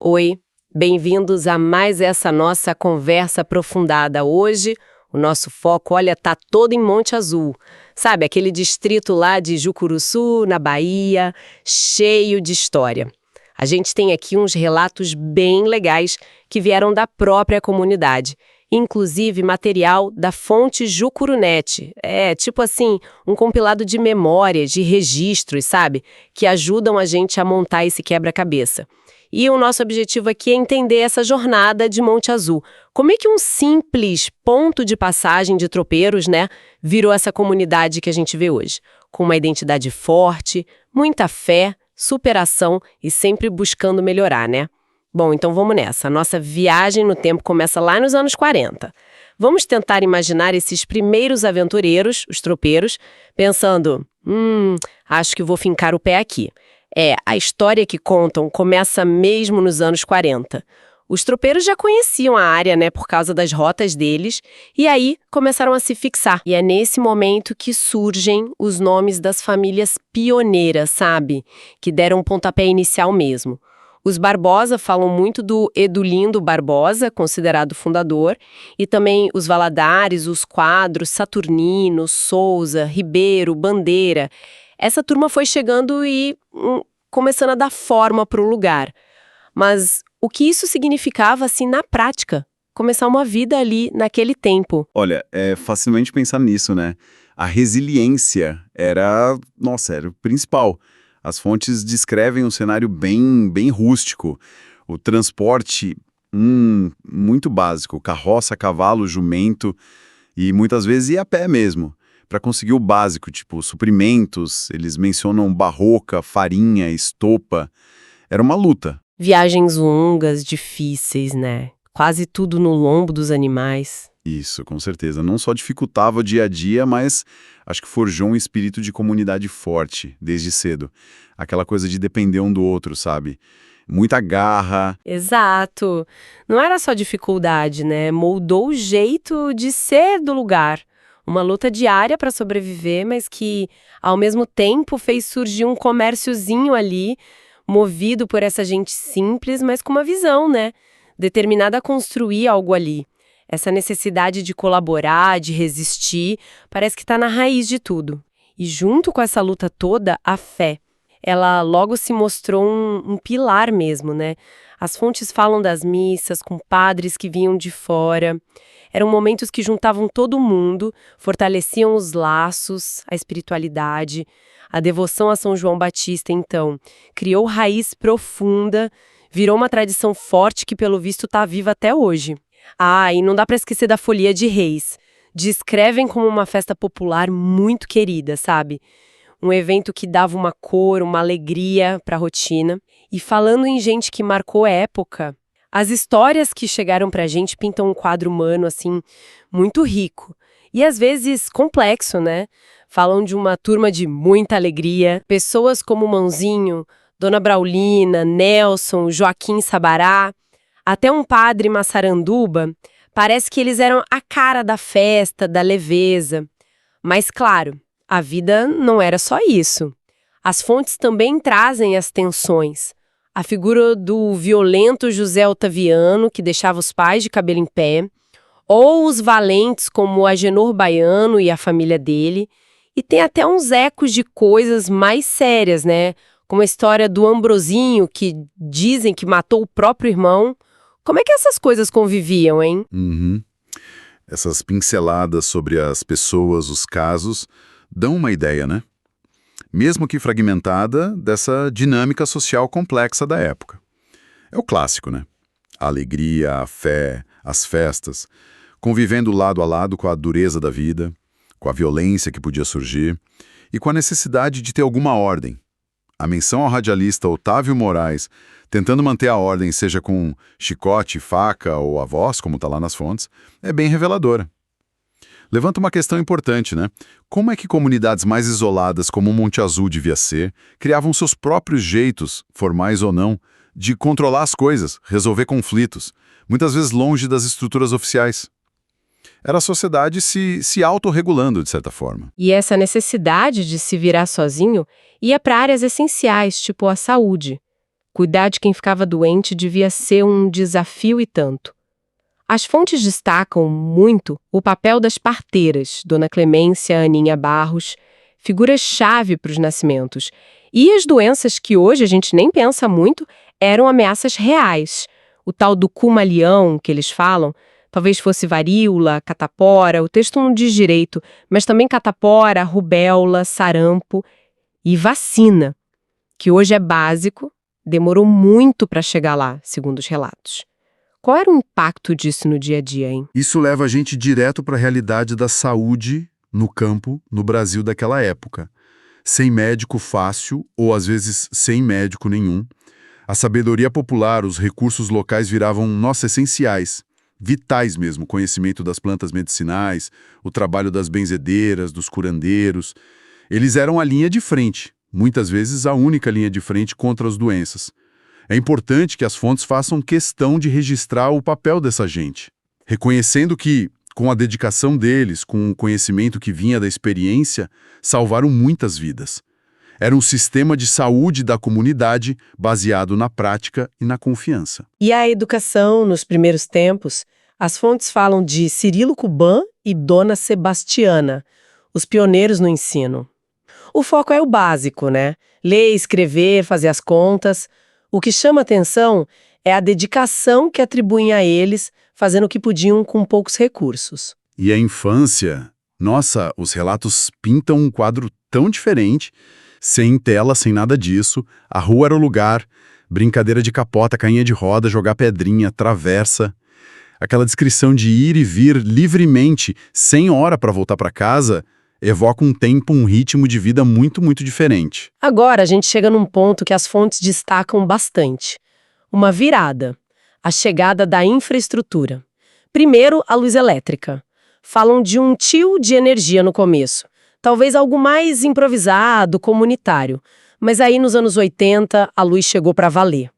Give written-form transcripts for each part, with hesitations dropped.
Oi, bem-vindos a mais essa nossa conversa aprofundada. Hoje, o nosso foco, olha, tá todo em Monte Azul. Sabe, aquele distrito lá de Jucuruçu, na Bahia, cheio de história. A gente tem aqui uns relatos bem legais que vieram da própria comunidade. Inclusive material da fonte Jucurunet. É, tipo assim, um compilado de memórias, de registros, sabe? Que ajudam a gente a montar esse quebra-cabeça. E o nosso objetivo aqui é entender essa jornada de Monte Azul. Como é que um simples ponto de passagem de tropeiros, né, virou essa comunidade que a gente vê hoje? Com uma identidade forte, muita fé, superação e sempre buscando melhorar, né? Bom, então vamos nessa. A nossa viagem no tempo começa lá nos anos 40. Vamos tentar imaginar esses primeiros aventureiros, os tropeiros, pensando, acho que vou fincar o pé aqui. A história que contam começa mesmo nos anos 40. Os tropeiros já conheciam a área, né, por causa das rotas deles, e aí começaram a se fixar. E é nesse momento que surgem os nomes das famílias pioneiras, sabe? Que deram um pontapé inicial mesmo. Os Barbosa falam muito do Edulindo Barbosa, considerado fundador, e também os Valadares, os Quadros, Saturnino, Souza, Ribeiro, Bandeira. Essa turma foi chegando e começando a dar forma para o lugar. Mas o que isso significava, assim, na prática? Começar uma vida ali naquele tempo. Olha, é facilmente pensar nisso, né? A resiliência era o principal. As fontes descrevem um cenário bem rústico. O transporte, muito básico. Carroça, cavalo, jumento e muitas vezes ia a pé mesmo. Para conseguir o básico, tipo suprimentos, eles mencionam barroca, farinha, estopa. Era uma luta. Viagens longas, difíceis, né? Quase tudo no lombo dos animais. Isso, com certeza. Não só dificultava o dia a dia, mas acho que forjou um espírito de comunidade forte, desde cedo. Aquela coisa de depender um do outro, sabe? Muita garra. Exato. Não era só dificuldade, né? Moldou o jeito de ser do lugar. Uma luta diária para sobreviver, mas que, ao mesmo tempo, fez surgir um comérciozinho ali, movido por essa gente simples, mas com uma visão, né? Determinada a construir algo ali. Essa necessidade de colaborar, de resistir, parece que está na raiz de tudo. E junto com essa luta toda, a fé. Ela logo se mostrou um pilar mesmo, né? As fontes falam das missas, com padres que vinham de fora. Eram momentos que juntavam todo mundo, fortaleciam os laços, a espiritualidade. A devoção a São João Batista, então, criou raiz profunda, virou uma tradição forte que, pelo visto, está viva até hoje. E não dá para esquecer da Folia de Reis. Descrevem como uma festa popular muito querida, sabe? Um evento que dava uma cor, uma alegria para a rotina. E falando em gente que marcou a época, as histórias que chegaram pra gente pintam um quadro humano, assim, muito rico. E às vezes complexo, né? Falam de uma turma de muita alegria. Pessoas como Mãozinho, Dona Braulina, Nelson, Joaquim Sabará, até um padre Massaranduba. Parece que eles eram a cara da festa, da leveza. Mas claro, a vida não era só isso. As fontes também trazem as tensões. A figura do violento José Otaviano, que deixava os pais de cabelo em pé, ou os valentes como o Agenor Baiano e a família dele, e tem até uns ecos de coisas mais sérias, né? Como a história do Ambrosinho, que dizem que matou o próprio irmão. Como é que essas coisas conviviam, hein? Essas pinceladas sobre as pessoas, os casos, dão uma ideia, né? Mesmo que fragmentada, dessa dinâmica social complexa da época. É o clássico, né? A alegria, a fé, as festas, convivendo lado a lado com a dureza da vida, com a violência que podia surgir e com a necessidade de ter alguma ordem. A menção ao radialista Otávio Moraes, tentando manter a ordem, seja com chicote, faca ou a voz, como está lá nas fontes, é bem reveladora. Levanta uma questão importante, né? Como é que comunidades mais isoladas, como o Monte Azul devia ser, criavam seus próprios jeitos, formais ou não, de controlar as coisas, resolver conflitos, muitas vezes longe das estruturas oficiais? Era a sociedade se autorregulando, de certa forma. E essa necessidade de se virar sozinho ia para áreas essenciais, tipo a saúde. Cuidar de quem ficava doente devia ser um desafio e tanto. As fontes destacam muito o papel das parteiras, Dona Clemência, Aninha Barros, figuras-chave para os nascimentos. E as doenças que hoje a gente nem pensa muito eram ameaças reais. O tal do cumalião que eles falam, talvez fosse varíola, catapora, o texto não diz direito, mas também catapora, rubéola, sarampo e vacina, que hoje é básico, demorou muito para chegar lá, segundo os relatos. Qual era o impacto disso no dia a dia, hein? Isso leva a gente direto para a realidade da saúde no campo, no Brasil daquela época. Sem médico fácil, ou às vezes sem médico nenhum, a sabedoria popular, os recursos locais viravam, nossa, essenciais, vitais mesmo, o conhecimento das plantas medicinais, o trabalho das benzedeiras, dos curandeiros. Eles eram a linha de frente, muitas vezes a única linha de frente contra as doenças. É importante que as fontes façam questão de registrar o papel dessa gente, reconhecendo que, com a dedicação deles, com o conhecimento que vinha da experiência, salvaram muitas vidas. Era um sistema de saúde da comunidade baseado na prática e na confiança. E a educação, nos primeiros tempos, as fontes falam de Cirilo Cuban e Dona Sebastiana, os pioneiros no ensino. O foco é o básico, né? Ler, escrever, fazer as contas. O que chama atenção é a dedicação que atribuem a eles, fazendo o que podiam com poucos recursos. E a infância? Nossa, os relatos pintam um quadro tão diferente, sem tela, sem nada disso. A rua era o lugar, brincadeira de capota, cainha de roda, jogar pedrinha, travessa. Aquela descrição de ir e vir livremente, sem hora para voltar para casa, evoca um tempo, um ritmo de vida muito, muito diferente. Agora a gente chega num ponto que as fontes destacam bastante. Uma virada. A chegada da infraestrutura. Primeiro, a luz elétrica. Falam de um tio de energia no começo. Talvez algo mais improvisado, comunitário. Mas aí nos anos 80, a luz chegou para valer.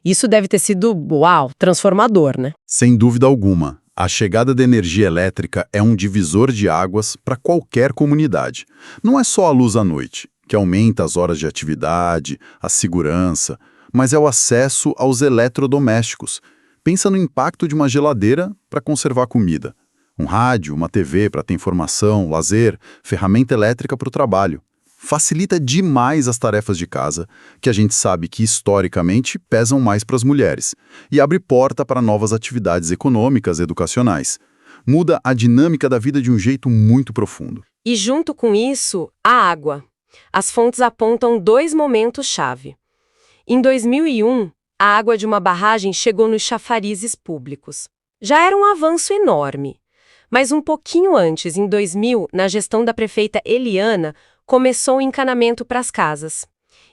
Isso deve ter sido, uau, transformador, né? Sem dúvida alguma. A chegada da energia elétrica é um divisor de águas para qualquer comunidade. Não é só a luz à noite, que aumenta as horas de atividade, a segurança, mas é o acesso aos eletrodomésticos. Pensa no impacto de uma geladeira para conservar comida, um rádio, uma TV para ter informação, lazer, ferramenta elétrica para o trabalho. Facilita demais as tarefas de casa, que a gente sabe que historicamente pesam mais para as mulheres, e abre porta para novas atividades econômicas e educacionais. Muda a dinâmica da vida de um jeito muito profundo. E junto com isso, a água. As fontes apontam 2 momentos-chave. Em 2001, a água de uma barragem chegou nos chafarizes públicos. Já era um avanço enorme. Mas um pouquinho antes, em 2000, na gestão da prefeita Eliana, começou o encanamento para as casas.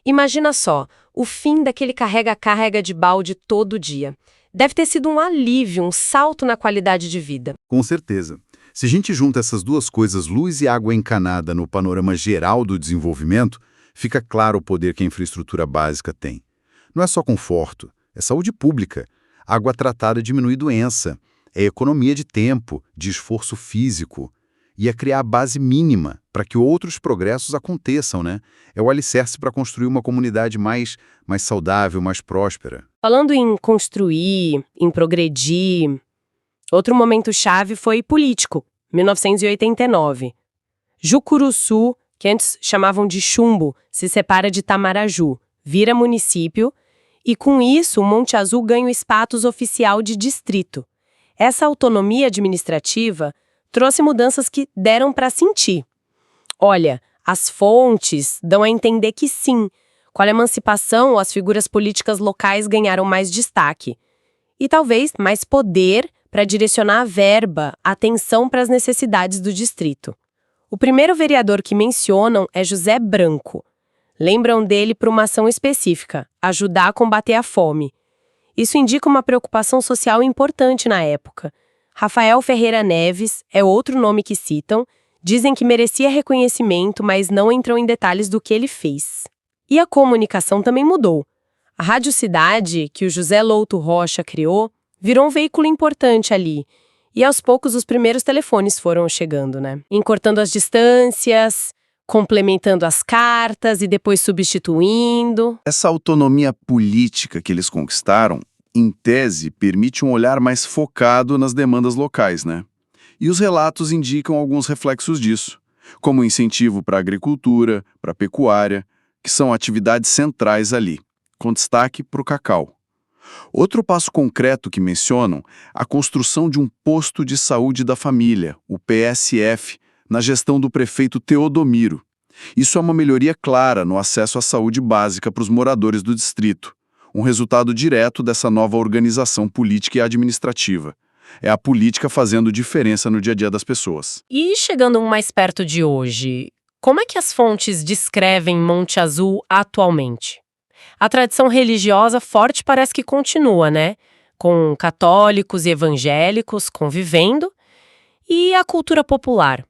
Imagina só, o fim daquele carrega-carrega de balde todo dia. Deve ter sido um alívio, um salto na qualidade de vida. Com certeza. Se a gente junta essas duas coisas, luz e água encanada, no panorama geral do desenvolvimento, fica claro o poder que a infraestrutura básica tem. Não é só conforto, é saúde pública. Água tratada diminui doença, é economia de tempo, de esforço físico. E é criar a base mínima para que outros progressos aconteçam, né? É o alicerce para construir uma comunidade mais saudável, mais próspera. Falando em construir, em progredir, outro momento-chave foi político, 1989. Jucuruçu, que antes chamavam de Chumbo, se separa de Tamaraju, vira município, e com isso o Monte Azul ganha o status oficial de distrito. Essa autonomia administrativa trouxe mudanças que deram para sentir. Olha, as fontes dão a entender que sim, com a emancipação, as figuras políticas locais ganharam mais destaque. E talvez mais poder para direcionar a verba, a atenção para as necessidades do distrito. O primeiro vereador que mencionam é José Branco. Lembram dele por uma ação específica, ajudar a combater a fome. Isso indica uma preocupação social importante na época. Rafael Ferreira Neves é outro nome que citam, dizem que merecia reconhecimento, mas não entram em detalhes do que ele fez. E a comunicação também mudou. A Rádio Cidade, que o José Louto Rocha criou, virou um veículo importante ali. E aos poucos os primeiros telefones foram chegando, né? Encurtando as distâncias, complementando as cartas e depois substituindo. Essa autonomia política que eles conquistaram, em tese, permite um olhar mais focado nas demandas locais, né? E os relatos indicam alguns reflexos disso, como incentivo para a agricultura, para a pecuária, que são atividades centrais ali, com destaque para o cacau. Outro passo concreto que mencionam, a construção de um posto de saúde da família, o PSF, na gestão do prefeito Teodomiro. Isso é uma melhoria clara no acesso à saúde básica para os moradores do distrito, um resultado direto dessa nova organização política e administrativa. É a política fazendo diferença no dia a dia das pessoas. E chegando mais perto de hoje, como é que as fontes descrevem Monte Azul atualmente? A tradição religiosa forte parece que continua, né? Com católicos e evangélicos convivendo. E a cultura popular?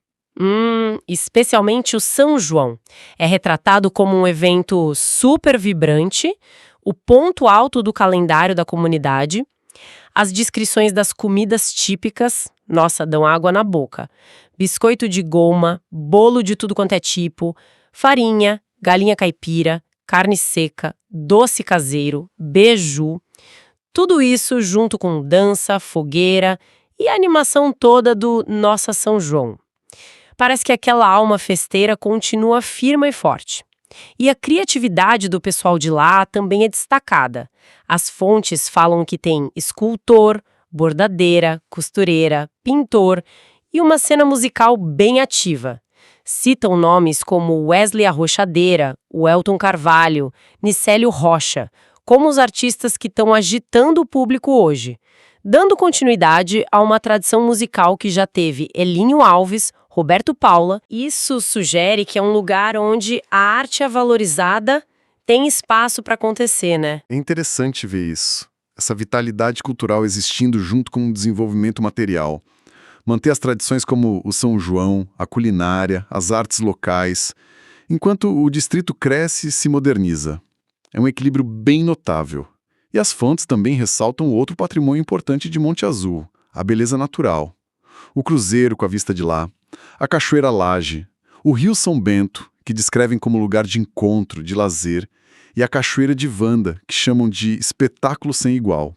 Especialmente o São João. É retratado como um evento super vibrante, o ponto alto do calendário da comunidade. As descrições das comidas típicas, nossa, dão água na boca. Biscoito de goma, bolo de tudo quanto é tipo, farinha, galinha caipira, carne seca, doce caseiro, beiju. Tudo isso junto com dança, fogueira e a animação toda do Nossa São João. Parece que aquela alma festeira continua firme e forte. E a criatividade do pessoal de lá também é destacada. As fontes falam que tem escultor, bordadeira, costureira, pintor e uma cena musical bem ativa. Citam nomes como Wesley Arrochadeira, Welton Carvalho, Nicélio Rocha, como os artistas que estão agitando o público hoje, dando continuidade a uma tradição musical que já teve Elinho Alves, Roberto Paula. Isso sugere que é um lugar onde a arte é valorizada, tem espaço para acontecer, né? É interessante ver isso. Essa vitalidade cultural existindo junto com o desenvolvimento material. Manter as tradições como o São João, a culinária, as artes locais, enquanto o distrito cresce e se moderniza. É um equilíbrio bem notável. E as fontes também ressaltam outro patrimônio importante de Monte Azul, a beleza natural. O cruzeiro com a vista de lá, a Cachoeira Laje, o Rio São Bento, que descrevem como lugar de encontro, de lazer, e a Cachoeira de Vanda, que chamam de espetáculo sem igual.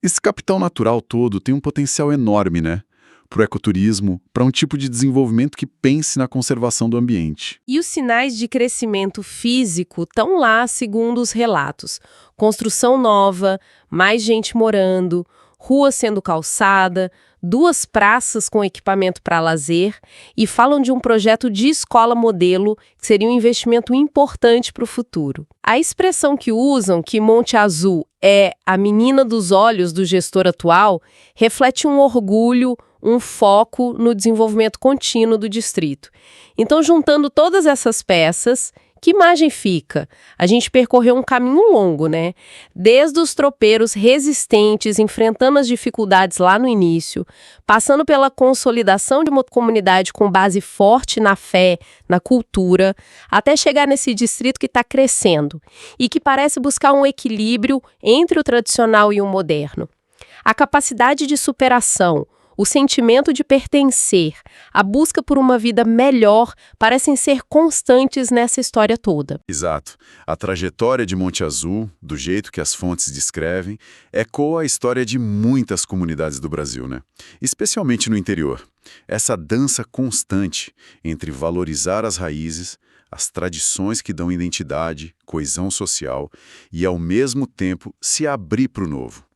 Esse capital natural todo tem um potencial enorme, né? Para o ecoturismo, para um tipo de desenvolvimento que pense na conservação do ambiente. E os sinais de crescimento físico estão lá, segundo os relatos. Construção nova, mais gente morando, rua sendo calçada, 2 praças com equipamento para lazer e falam de um projeto de escola modelo que seria um investimento importante para o futuro. A expressão que usam, que Monte Azul é a menina dos olhos do gestor atual, reflete um orgulho, um foco no desenvolvimento contínuo do distrito. Então, juntando todas essas peças, que imagem fica? A gente percorreu um caminho longo, né? Desde os tropeiros resistentes, enfrentando as dificuldades lá no início, passando pela consolidação de uma comunidade com base forte na fé, na cultura, até chegar nesse distrito que está crescendo e que parece buscar um equilíbrio entre o tradicional e o moderno. A capacidade de superação, o sentimento de pertencer, a busca por uma vida melhor parecem ser constantes nessa história toda. Exato. A trajetória de Monte Azul, do jeito que as fontes descrevem, ecoa a história de muitas comunidades do Brasil, né? Especialmente no interior. Essa dança constante entre valorizar as raízes, as tradições que dão identidade, coesão social e, ao mesmo tempo, se abrir para o novo.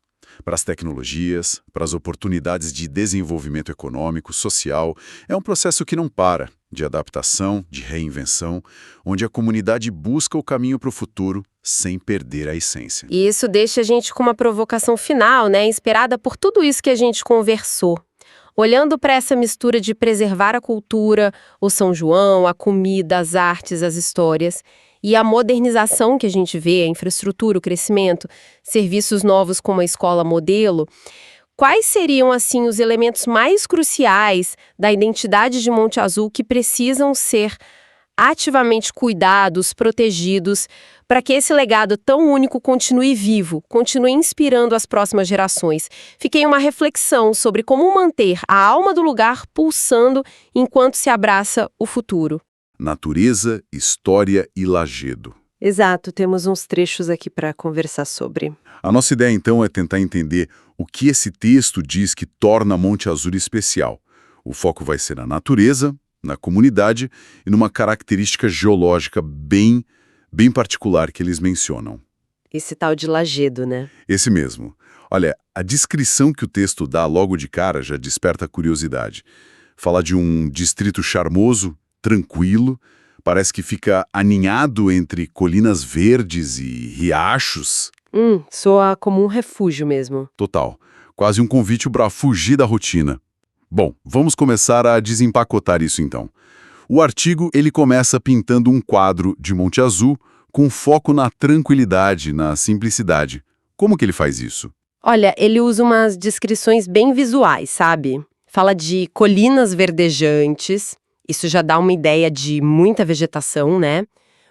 Para as tecnologias, para as oportunidades de desenvolvimento econômico, social, é um processo que não para, de adaptação, de reinvenção, onde a comunidade busca o caminho para o futuro sem perder a essência. E isso deixa a gente com uma provocação final, né, inspirada por tudo isso que a gente conversou. Olhando para essa mistura de preservar a cultura, o São João, a comida, as artes, as histórias, e a modernização que a gente vê, a infraestrutura, o crescimento, serviços novos como a escola modelo, quais seriam, assim, os elementos mais cruciais da identidade de Monte Azul que precisam ser ativamente cuidados, protegidos, para que esse legado tão único continue vivo, continue inspirando as próximas gerações? Fiquei uma reflexão sobre como manter a alma do lugar pulsando enquanto se abraça o futuro. Natureza, História e Lajedo. Exato, temos uns trechos aqui para conversar sobre. A nossa ideia, então, é tentar entender o que esse texto diz que torna Monte Azul especial. O foco vai ser na natureza, na comunidade e numa característica geológica bem particular que eles mencionam. Esse tal de Lajedo, né? Esse mesmo. Olha, a descrição que o texto dá logo de cara já desperta curiosidade. Fala de um distrito charmoso, tranquilo, parece que fica aninhado entre colinas verdes e riachos. Soa como um refúgio mesmo. Total. Quase um convite para fugir da rotina. Bom, vamos começar a desempacotar isso então. O artigo ele começa pintando um quadro de Monte Azul com foco na tranquilidade, na simplicidade. Como que ele faz isso? Olha, ele usa umas descrições bem visuais, sabe? Fala de colinas verdejantes, isso já dá uma ideia de muita vegetação, né?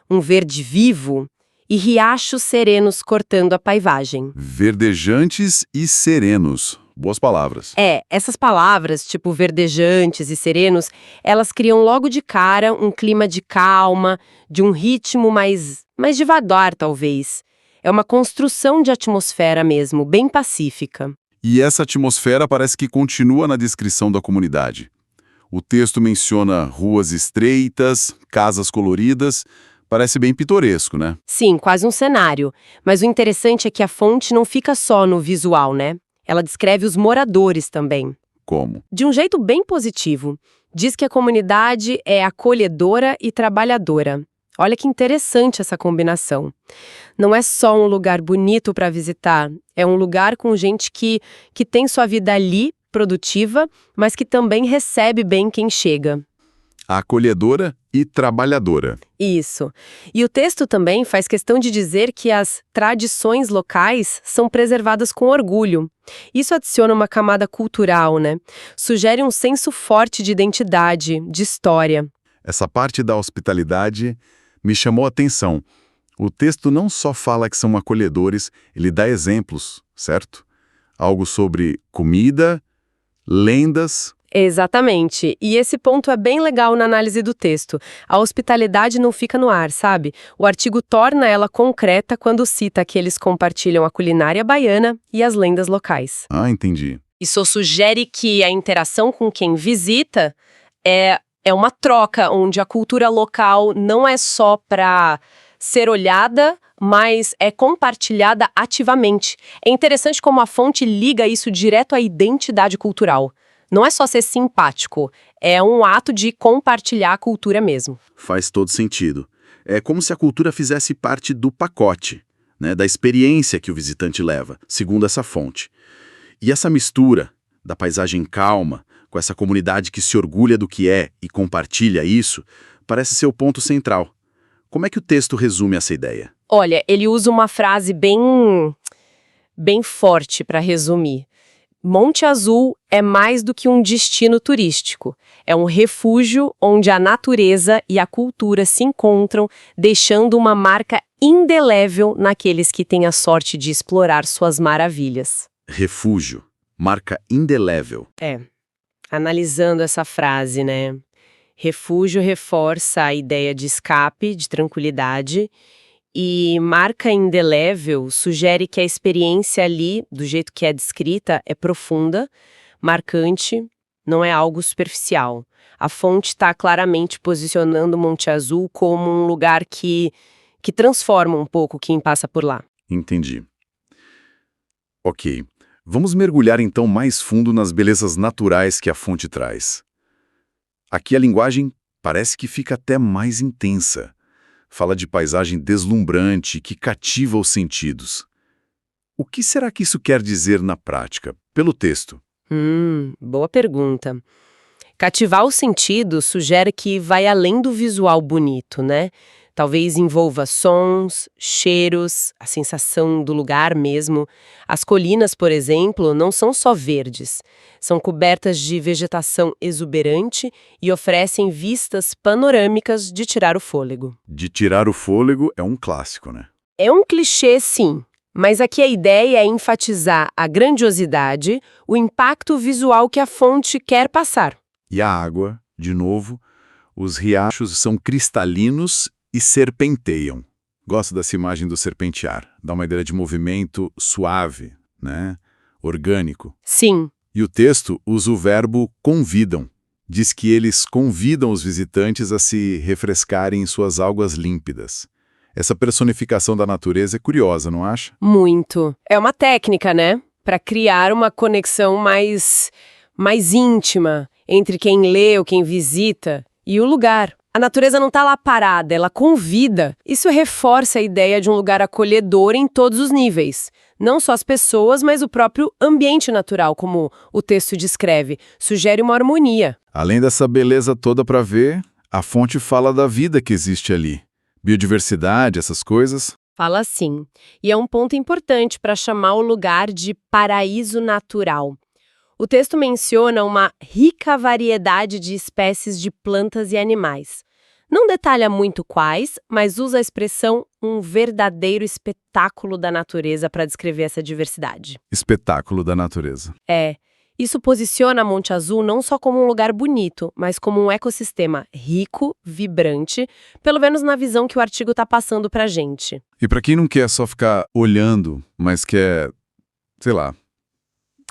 Um verde vivo e riachos serenos cortando a paisagem. Verdejantes e serenos. Boas palavras. Essas palavras, tipo verdejantes e serenos, elas criam logo de cara um clima de calma, de um ritmo mais devagar, talvez. É uma construção de atmosfera mesmo, bem pacífica. E essa atmosfera parece que continua na descrição da comunidade. O texto menciona ruas estreitas, casas coloridas, parece bem pitoresco, né? Sim, quase um cenário. Mas o interessante é que a fonte não fica só no visual, né? Ela descreve os moradores também. Como? De um jeito bem positivo. Diz que a comunidade é acolhedora e trabalhadora. Olha que interessante essa combinação. Não é só um lugar bonito para visitar, é um lugar com gente que tem sua vida ali, produtiva, mas que também recebe bem quem chega. Acolhedora e trabalhadora. Isso. E o texto também faz questão de dizer que as tradições locais são preservadas com orgulho. Isso adiciona uma camada cultural, né? Sugere um senso forte de identidade, de história. Essa parte da hospitalidade me chamou a atenção. O texto não só fala que são acolhedores, ele dá exemplos, certo? Algo sobre comida, lendas. Exatamente. E esse ponto é bem legal na análise do texto. A hospitalidade não fica no ar, sabe? O artigo torna ela concreta quando cita que eles compartilham a culinária baiana e as lendas locais. Ah, entendi. Isso sugere que a interação com quem visita é uma troca onde a cultura local não é só para ser olhada, mas é compartilhada ativamente. É interessante como a fonte liga isso direto à identidade cultural. Não é só ser simpático, é um ato de compartilhar a cultura mesmo. Faz todo sentido. É como se a cultura fizesse parte do pacote, né, da experiência que o visitante leva, segundo essa fonte. E essa mistura da paisagem calma, com essa comunidade que se orgulha do que é e compartilha isso, parece ser o ponto central. Como é que o texto resume essa ideia? Olha, ele usa uma frase bem forte para resumir. Monte Azul é mais do que um destino turístico. É um refúgio onde a natureza e a cultura se encontram, deixando uma marca indelével naqueles que têm a sorte de explorar suas maravilhas. Refúgio, marca indelével. Analisando essa frase, né? Refúgio reforça a ideia de escape, de tranquilidade, e marca indelével sugere que a experiência ali, do jeito que é descrita, é profunda, marcante, não é algo superficial. A fonte está claramente posicionando Monte Azul como um lugar que transforma um pouco quem passa por lá. Entendi. Ok. Vamos mergulhar então mais fundo nas belezas naturais que a fonte traz. Aqui a linguagem parece que fica até mais intensa. Fala de paisagem deslumbrante que cativa os sentidos. O que será que isso quer dizer na prática, pelo texto? Boa pergunta. Cativar os sentidos sugere que vai além do visual bonito, né? Talvez envolva sons, cheiros, a sensação do lugar mesmo. As colinas, por exemplo, não são só verdes. São cobertas de vegetação exuberante e oferecem vistas panorâmicas de tirar o fôlego. De tirar o fôlego é um clássico, né? É um clichê, sim, mas aqui a ideia é enfatizar a grandiosidade, o impacto visual que a fonte quer passar. E a água, de novo, Os riachos são cristalinos e serpenteiam. Gosto dessa imagem do serpentear. Dá uma ideia de movimento suave, né? Orgânico. Sim. E o texto usa o verbo convidam. Diz que eles convidam os visitantes a se refrescarem em suas águas límpidas. Essa personificação da natureza é curiosa, não acha? Muito. É uma técnica, né? Para criar uma conexão mais íntima entre quem lê ou quem visita e o lugar. A natureza não está lá parada, ela convida. Isso reforça a ideia de um lugar acolhedor em todos os níveis. Não só as pessoas, mas o próprio ambiente natural, como o texto descreve. Sugere uma harmonia. Além dessa beleza toda para ver, a fonte fala da vida que existe ali. Biodiversidade, essas coisas. Fala assim. E é um ponto importante para chamar o lugar de paraíso natural. O texto menciona uma rica variedade de espécies de plantas e animais. Não detalha muito quais, mas usa a expressão um verdadeiro espetáculo da natureza para descrever essa diversidade. Espetáculo da natureza. Isso posiciona Monte Azul não só como um lugar bonito, mas como um ecossistema rico, vibrante, pelo menos na visão que o artigo está passando para a gente. E para quem não quer só ficar olhando, mas quer, sei lá,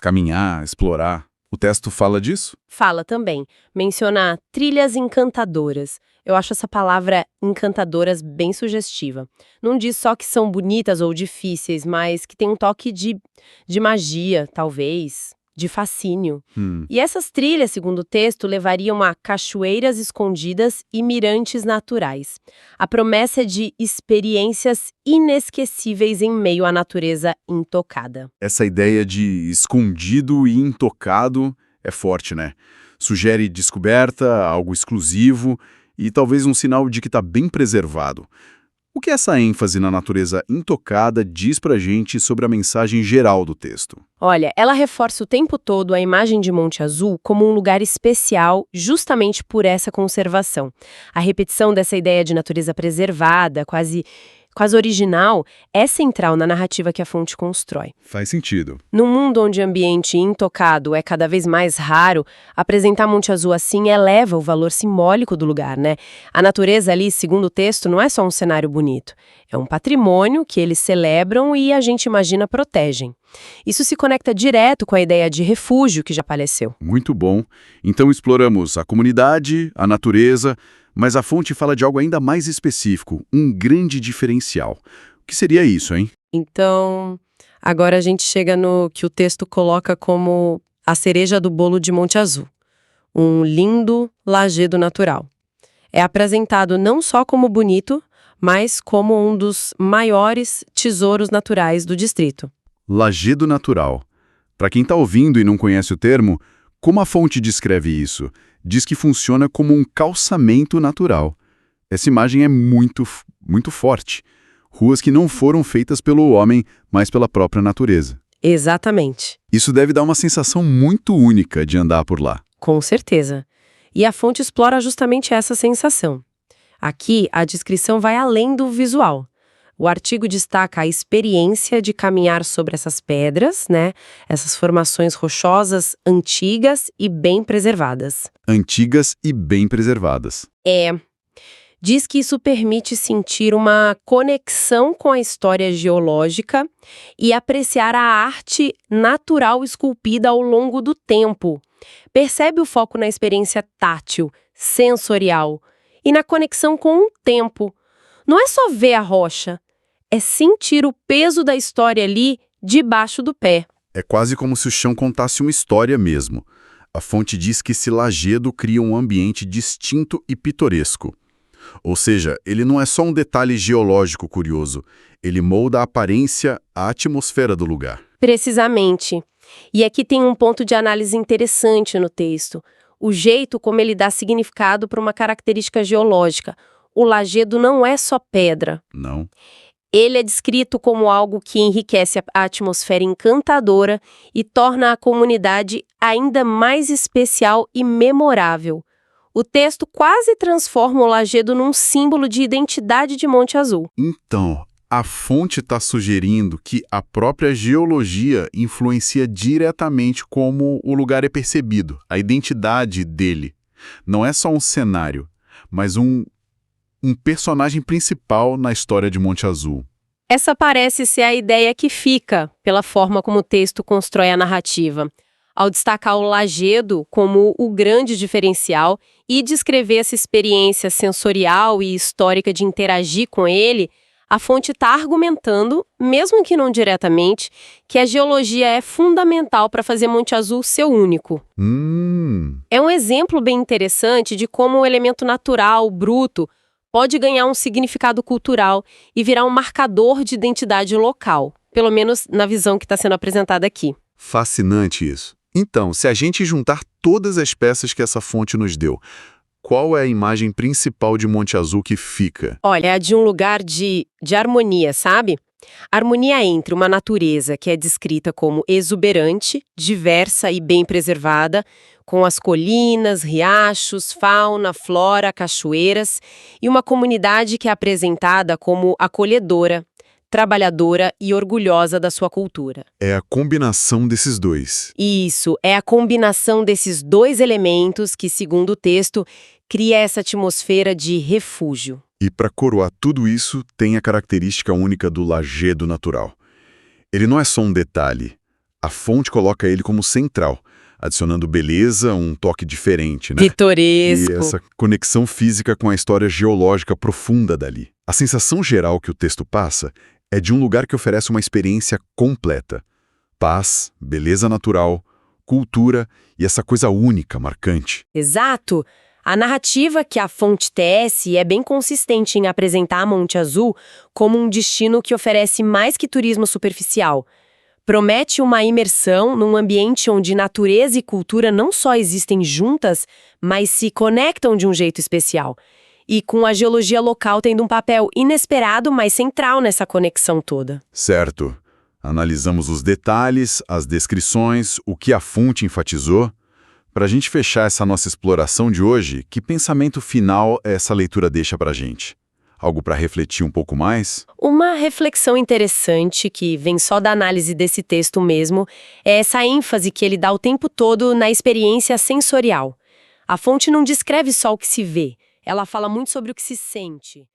caminhar, explorar, o texto fala disso? Fala também. Menciona trilhas encantadoras. Eu acho essa palavra encantadoras bem sugestiva. Não diz só que são bonitas ou difíceis, mas que tem um toque de magia, talvez, de fascínio. E essas trilhas, segundo o texto, levariam a cachoeiras escondidas e mirantes naturais. A promessa é de experiências inesquecíveis em meio à natureza intocada. Essa ideia de escondido e intocado é forte, né? Sugere descoberta, algo exclusivo e talvez um sinal de que está bem preservado. O que essa ênfase na natureza intocada diz pra gente sobre a mensagem geral do texto? Olha, ela reforça o tempo todo a imagem de Monte Azul como um lugar especial justamente por essa conservação. A repetição dessa ideia de natureza preservada, quase original, é central na narrativa que a fonte constrói. Faz sentido. Num mundo onde ambiente intocado é cada vez mais raro, apresentar Monte Azul assim eleva o valor simbólico do lugar, né? A natureza ali, segundo o texto, não é só um cenário bonito. É um patrimônio que eles celebram e a gente imagina protegem. Isso se conecta direto com a ideia de refúgio que já apareceu. Muito bom. Então exploramos a comunidade, a natureza, mas a fonte fala de algo ainda mais específico, um grande diferencial. O que seria isso, hein? Então, agora a gente chega no que o texto coloca como a cereja do bolo de Monte Azul. Um lindo lajedo natural. É apresentado não só como bonito, mas como um dos maiores tesouros naturais do distrito. Lajedo natural. Para quem está ouvindo e não conhece o termo, como a fonte descreve isso? Diz que funciona como um calçamento natural. Essa imagem é muito forte. Ruas que não foram feitas pelo homem, mas pela própria natureza. Exatamente. Isso deve dar uma sensação muito única de andar por lá. Com certeza. E a fonte explora justamente essa sensação. Aqui, a descrição vai além do visual. O artigo destaca a experiência de caminhar sobre essas pedras, né? Essas formações rochosas antigas e bem preservadas. Antigas e bem preservadas. Diz que isso permite sentir uma conexão com a história geológica e apreciar a arte natural esculpida ao longo do tempo. Percebe o foco na experiência tátil, sensorial e na conexão com o tempo. Não é só ver a rocha, é sentir o peso da história ali debaixo do pé. É quase como se o chão contasse uma história mesmo. A fonte diz que esse lajedo cria um ambiente distinto e pitoresco. Ou seja, ele não é só um detalhe geológico curioso, ele molda a aparência, a atmosfera do lugar. Precisamente. E aqui tem um ponto de análise interessante no texto. O jeito como ele dá significado para uma característica geológica. O lajedo não é só pedra. Não. Ele é descrito como algo que enriquece a atmosfera encantadora e torna a comunidade ainda mais especial e memorável. O texto quase transforma o lajedo num símbolo de identidade de Monte Azul. Então, a fonte está sugerindo que a própria geologia influencia diretamente como o lugar é percebido, a identidade dele. Não é só um cenário, mas um personagem principal na história de Monte Azul. Essa parece ser a ideia que fica, pela forma como o texto constrói a narrativa, ao destacar o lajedo como o grande diferencial e descrever essa experiência sensorial e histórica de interagir com ele. A fonte está argumentando, mesmo que não diretamente, que a geologia é fundamental para fazer Monte Azul ser único. É um exemplo bem interessante de como o elemento natural, bruto, pode ganhar um significado cultural e virar um marcador de identidade local, pelo menos na visão que está sendo apresentada aqui. Fascinante isso. Então, se a gente juntar todas as peças que essa fonte nos deu, qual é a imagem principal de Monte Azul que fica? Olha, é de um lugar de harmonia, sabe? Harmonia entre uma natureza que é descrita como exuberante, diversa e bem preservada, com as colinas, riachos, fauna, flora, cachoeiras, e uma comunidade que é apresentada como acolhedora, trabalhadora e orgulhosa da sua cultura. É a combinação desses dois. Isso, é a combinação desses dois elementos que, segundo o texto, cria essa atmosfera de refúgio. E para coroar tudo isso, tem a característica única do lajedo natural. Ele não é só um detalhe. A fonte coloca ele como central, adicionando beleza, um toque diferente, né? Pitoresco. E essa conexão física com a história geológica profunda dali. A sensação geral que o texto passa é de um lugar que oferece uma experiência completa. Paz, beleza natural, cultura e essa coisa única, marcante. Exato! A narrativa que a fonte tece é bem consistente em apresentar Monte Azul como um destino que oferece mais que turismo superficial. Promete uma imersão num ambiente onde natureza e cultura não só existem juntas, mas se conectam de um jeito especial. E com a geologia local tendo um papel inesperado, mas central nessa conexão toda. Certo. Analisamos os detalhes, as descrições, o que a fonte enfatizou. Para a gente fechar essa nossa exploração de hoje, que pensamento final essa leitura deixa para a gente? Algo para refletir um pouco mais? Uma reflexão interessante, que vem só da análise desse texto mesmo, é essa ênfase que ele dá o tempo todo na experiência sensorial. A fonte não descreve só o que se vê, ela fala muito sobre o que se sente.